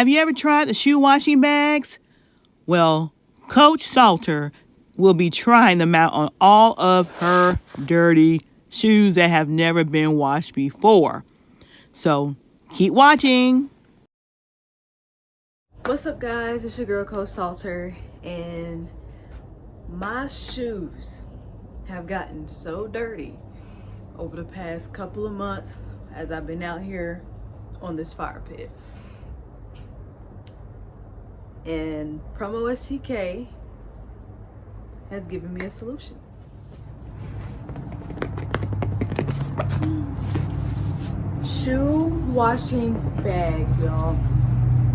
Have you ever tried the shoe washing bags? Well, Coach Salter will be trying them out on all of her dirty shoes that have never been washed before. So keep watching. What's up, guys? It's your girl Coach Salter, and my shoes have gotten so dirty over the past couple of months as I've been out here on this fire pit. And PromoSTK has given me a solution. Shoe washing bags, y'all.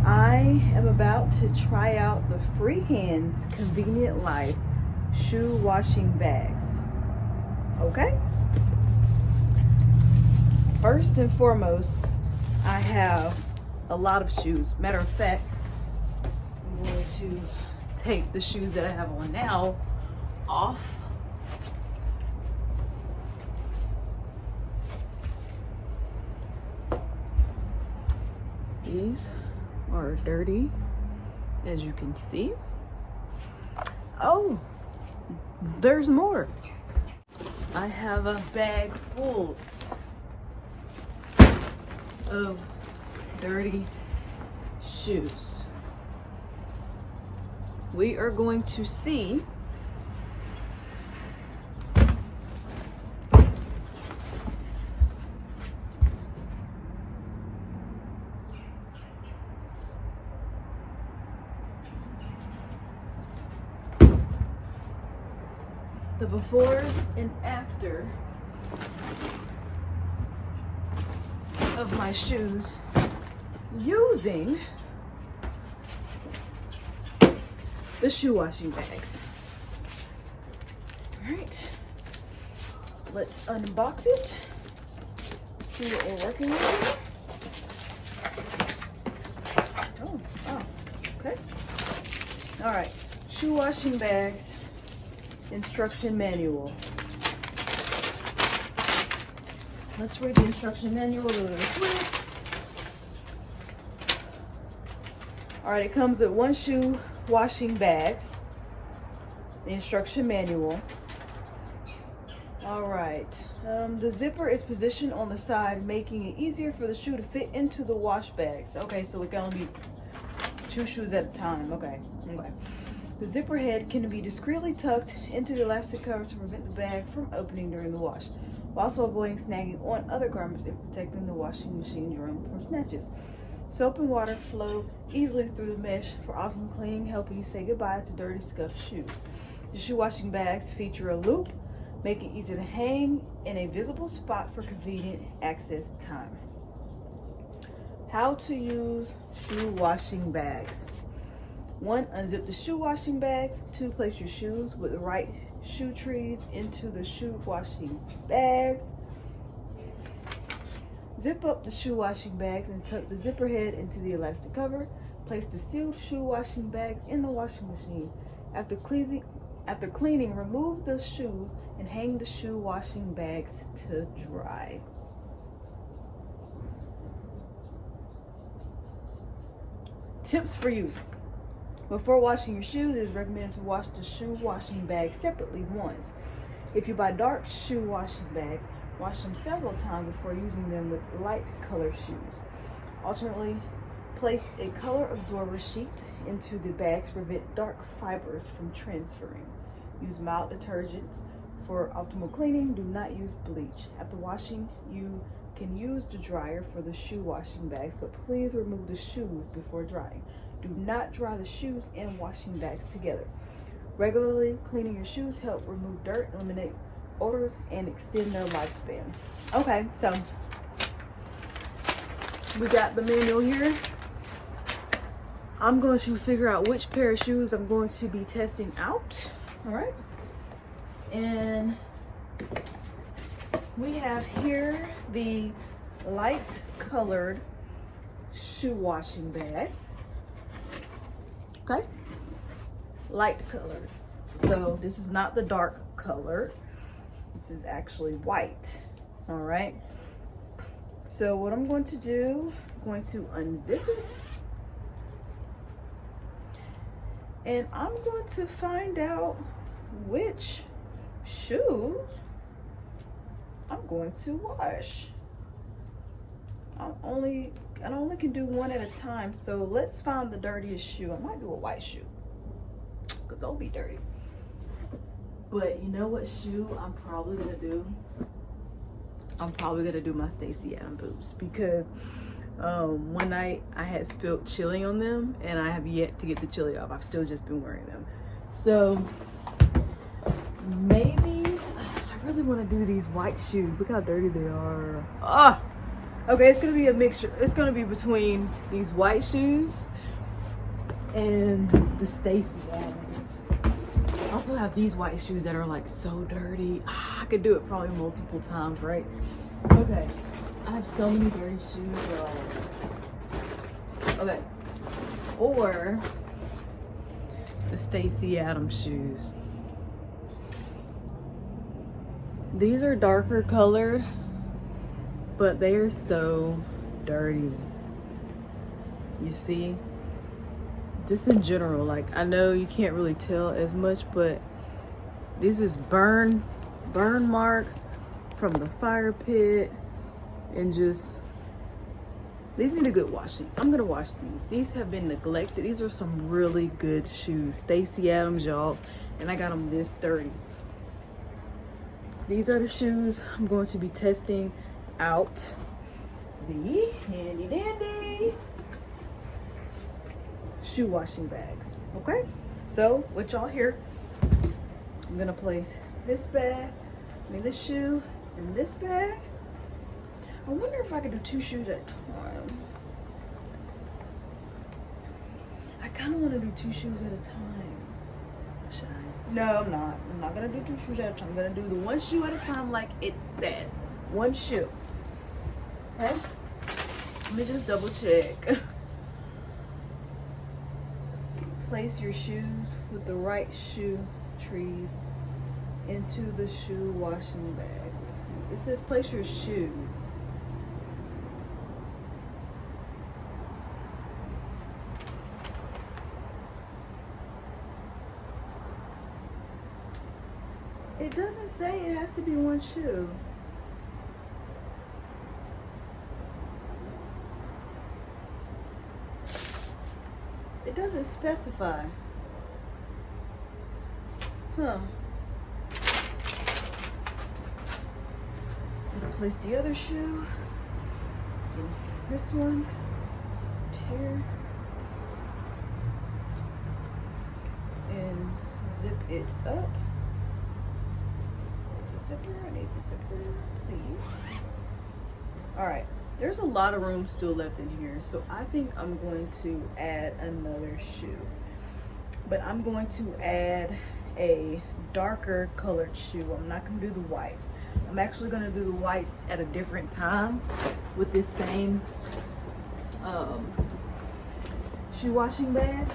I am about to try out the Free Hands Convenient Life shoe washing bags. Okay? First and foremost, I have a lot of shoes. Matter of fact, I'm going to take the shoes that I have on now off. These are dirty, as you can see. Oh, there's more. I have a bag full of dirty shoes. We are going to see the befores and after of my shoes using the shoe washing bags. All right, let's unbox it, see what we're working with. Oh, okay. All right, shoe washing bags. Instruction manual. Let's read the instruction manual really quick. All right, it comes with 1 shoe washing bags, the instruction manual. All right, the zipper is positioned on the side, making it easier for the shoe to fit into the wash bags. Okay, so it can only be 2 shoes at a time. Okay. The zipper head can be discreetly tucked into the elastic cover to prevent the bag from opening during the wash, while also avoiding snagging on other garments and protecting the washing machine drum from snatches. Soap and water flow easily through the mesh for optimal cleaning, helping you say goodbye to dirty, scuffed shoes. The shoe washing bags feature a loop, making it easy to hang in a visible spot for convenient access time. How to use shoe washing bags. 1, unzip the shoe washing bags. 2, place your shoes with the right shoe trees into the shoe washing bags. Zip up the shoe washing bags and tuck the zipper head into the elastic cover. Place the sealed shoe washing bags in the washing machine. After cleaning, remove the shoes and hang the shoe washing bags to dry. Tips for using. Before washing your shoes, it is recommended to wash the shoe washing bags separately once. If you buy dark shoe washing bags, wash them several times before using them with light colored shoes. Alternately, place a color absorber sheet into the bags to prevent dark fibers from transferring. Use mild detergents for optimal cleaning. Do not use bleach. After washing, you can use the dryer for the shoe washing bags, but please remove the shoes before drying. Do not dry the shoes and washing bags together. Regularly cleaning your shoes help remove dirt, eliminate odors, and extend their lifespan. Okay, so we got the manual here. I'm going to figure out which pair of shoes I'm going to be testing out. All right. And we have here the light colored shoe washing bag. Okay, light colored. So this is not the dark color. This is actually white. All right. So what I'm going to do, I'm going to unzip it. And I'm going to find out which shoes I'm going to wash. I only can do one at a time. So let's find the dirtiest shoe. I might do a white shoe because they'll be dirty. But you know what shoe I'm probably gonna do? I'm probably gonna do my Stacey Adams boots, because one night I had spilled chili on them and I have yet to get the chili off. I've still just been wearing them. So maybe I really want to do these white shoes. Look how dirty they are. Ah, okay, it's gonna be a mixture. It's gonna be between these white shoes and the Stacey Adams. I also have these white shoes that are like so dirty. I could do it probably multiple times, right? Okay, I have so many dirty shoes. Okay, or the Stacey Adams shoes. These are darker colored, but they are so dirty. You see? Just in general, like, I know you can't really tell as much, but this is burn marks from the fire pit, and just, these need a good washing. I'm gonna wash these. These have been neglected. These are some really good shoes. Stacey Adams, y'all, and I got them this dirty. These are the shoes I'm going to be testing out the handy dandy shoe washing bags. Okay, so with y'all here, I'm gonna place this bag, this shoe in this bag. I wonder if I could do 2 shoes at a time. I kind of want to do 2 shoes at a time. Should I? No, I'm not. I'm not gonna do 2 shoes at a time. I'm gonna do the 1 shoe at a time, like it said. 1 shoe. Okay. Let me just double check. Place your shoes with the right shoe trees into the shoe washing bag. Let's see. It says place your shoes. It doesn't say it has to be 1 shoe. It doesn't specify. Huh. I'm gonna place the other shoe in this one here and zip it up. There's a zipper. I need the zipper, please. All right. There's a lot of room still left in here, so I think I'm going to add another shoe. But I'm going to add a darker colored shoe. I'm not going to do the whites. I'm actually going to do the whites at a different time with this same shoe washing bag.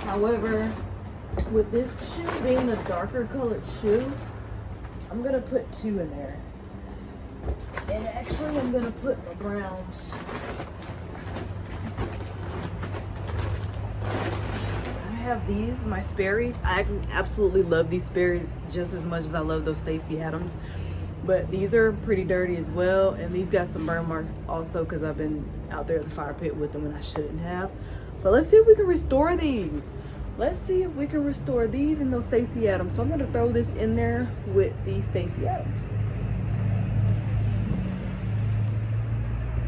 However, with this shoe being a darker colored shoe, I'm going to put 2 in there. And actually, I'm gonna put my browns. I have these, my Sperry's. I absolutely love these Sperry's just as much as I love those Stacey Adams. But these are pretty dirty as well. And these got some burn marks also because I've been out there at the fire pit with them and I shouldn't have. But let's see if we can restore these. Let's see if we can restore these and those Stacey Adams. So I'm gonna throw this in there with these Stacey Adams.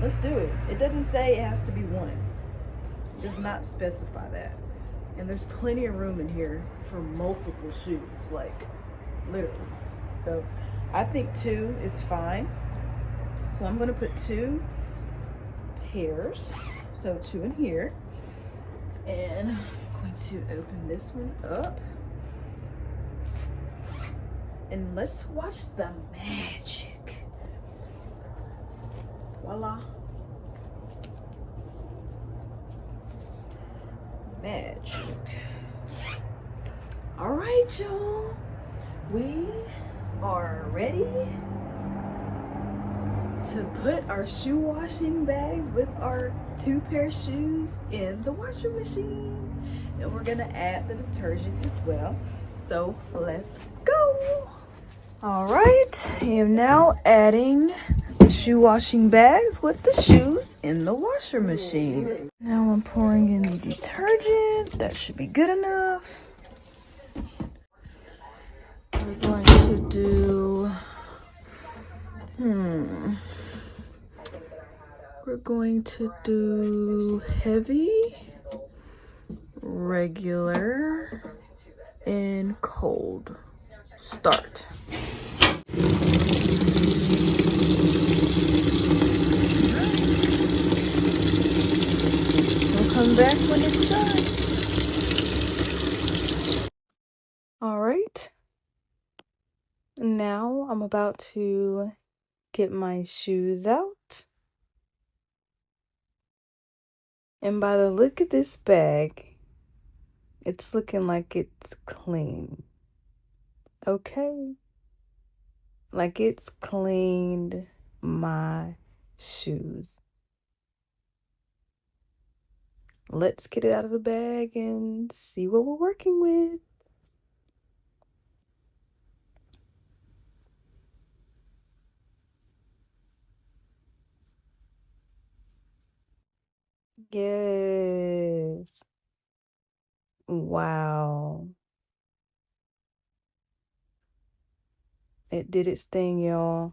Let's do it. It doesn't say it has to be 1. It does not specify that. And there's plenty of room in here for multiple shoes, like literally. So I think 2 is fine. So I'm gonna put 2 pairs. So 2 in here. And I'm going to open this one up. And let's watch the magic. Voila. Magic. All right, y'all. We are ready to put our shoe washing bags with our 2 pair of shoes in the washing machine. And we're gonna add the detergent as well. So let's go. All right, I am now adding the shoe washing bags with the shoes in the washer machine. Now I'm pouring in the detergent. That should be good enough. We're going to do, we're going to do heavy, regular, and cold. Start. We'll come back when it's done. All right. Now I'm about to get my shoes out. And by the look of this bag, it's looking like it's clean. Okay? Like it's cleaned my shoes. Let's get it out of the bag and see what we're working with. Yes. Wow. It did its thing, y'all.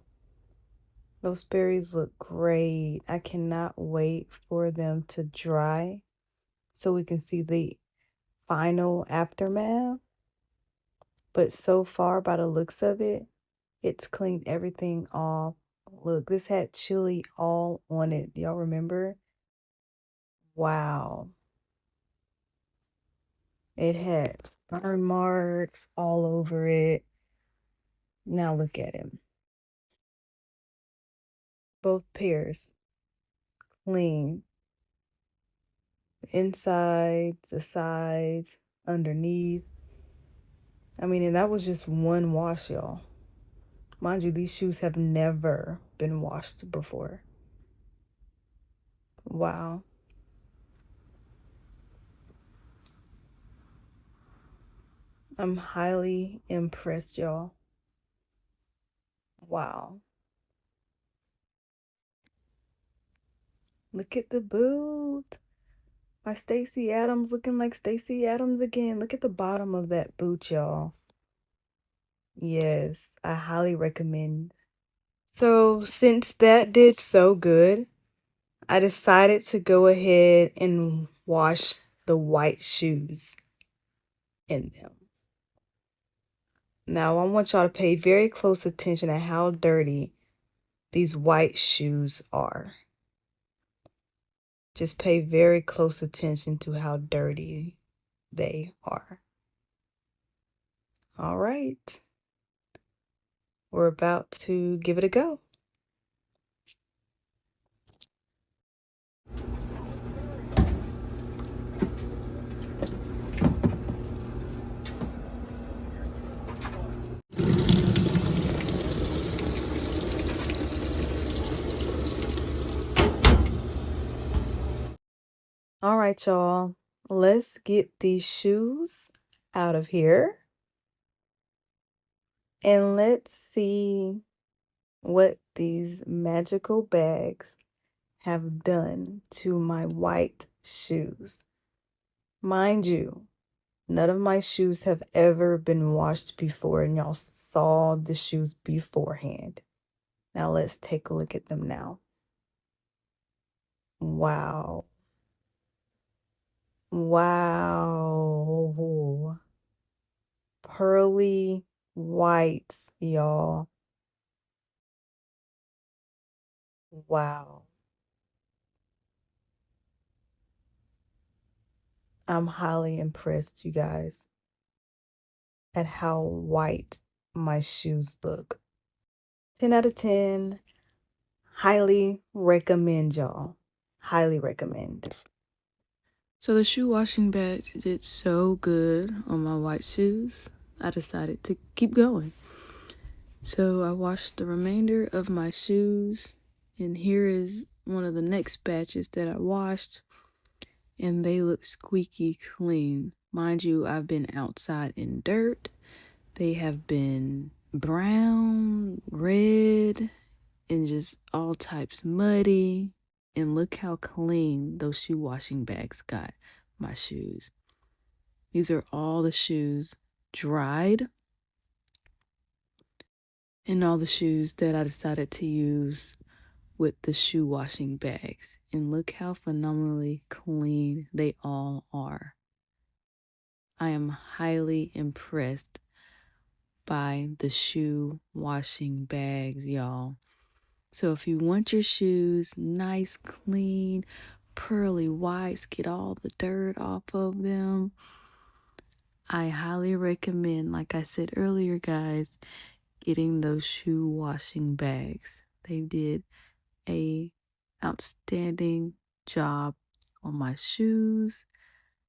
Those berries look great. I cannot wait for them to dry so we can see the final aftermath. But so far, by the looks of it, it's cleaned everything off. Look, this had chili all on it. Y'all remember? Wow. It had burn marks all over it. Now look at him. Both pairs clean. The insides, the sides, underneath. I mean, and that was just one wash, y'all. Mind you, these shoes have never been washed before. Wow. I'm highly impressed, y'all. Wow. Look at the boot. My Stacey Adams looking like Stacey Adams again. Look at the bottom of that boot, y'all. Yes, I highly recommend. So since that did so good, I decided to go ahead and wash the white shoes in them. Now I want y'all to pay very close attention to how dirty these white shoes are. Just pay very close attention to how dirty they are. All right. We're about to give it a go. All right, y'all. Let's get these shoes out of here. And let's see what these magical bags have done to my white shoes. Mind you, none of my shoes have ever been washed before, and y'all saw the shoes beforehand. Now let's take a look at them now. Wow. Wow. Pearly whites, y'all. Wow. I'm highly impressed, you guys, at how white my shoes look. 10 out of 10. Highly recommend, y'all. Highly recommend. So the shoe washing bags did so good on my white shoes, I decided to keep going. So I washed the remainder of my shoes And here is one of the next batches that I washed, and they look squeaky clean. Mind you, I've been outside in dirt. They have been brown, red, and just all types muddy. And look how clean those shoe washing bags got my shoes. These are all the shoes dried, and all the shoes that I decided to use with the shoe washing bags. And look how phenomenally clean they all are. I am highly impressed by the shoe washing bags, y'all. So if you want your shoes nice, clean, pearly whites, get all the dirt off of them, I highly recommend, like I said earlier, guys, getting those shoe washing bags. They did a outstanding job on my shoes.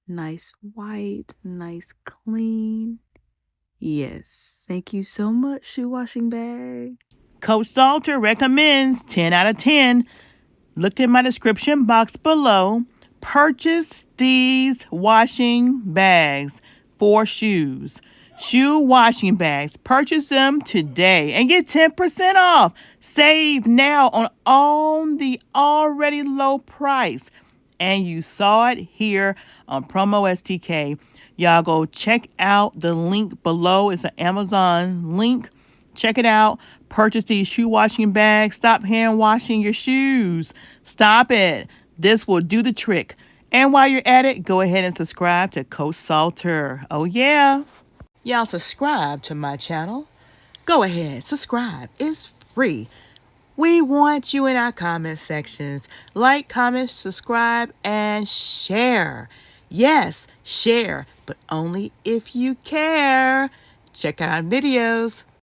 Nice white, nice clean. Yes. Thank you so much, shoe washing bag. Coach Salter recommends 10 out of 10. Look in my description box below. Purchase these washing bags for shoes. Shoe washing bags. Purchase them today and get 10% off. Save now on the already low price. And you saw it here on PromoSTK. Y'all go check out the link below. It's an Amazon link. Check it out. Purchase these shoe washing bags. Stop hand washing your shoes. Stop it. This will do the trick. And while you're at it, go ahead and subscribe to Coach Salter. Oh, yeah. Y'all subscribe to my channel. Go ahead, subscribe. It's free. We want you in our comment sections. Like, comment, subscribe, and share. Yes, share, but only if you care. Check out our videos.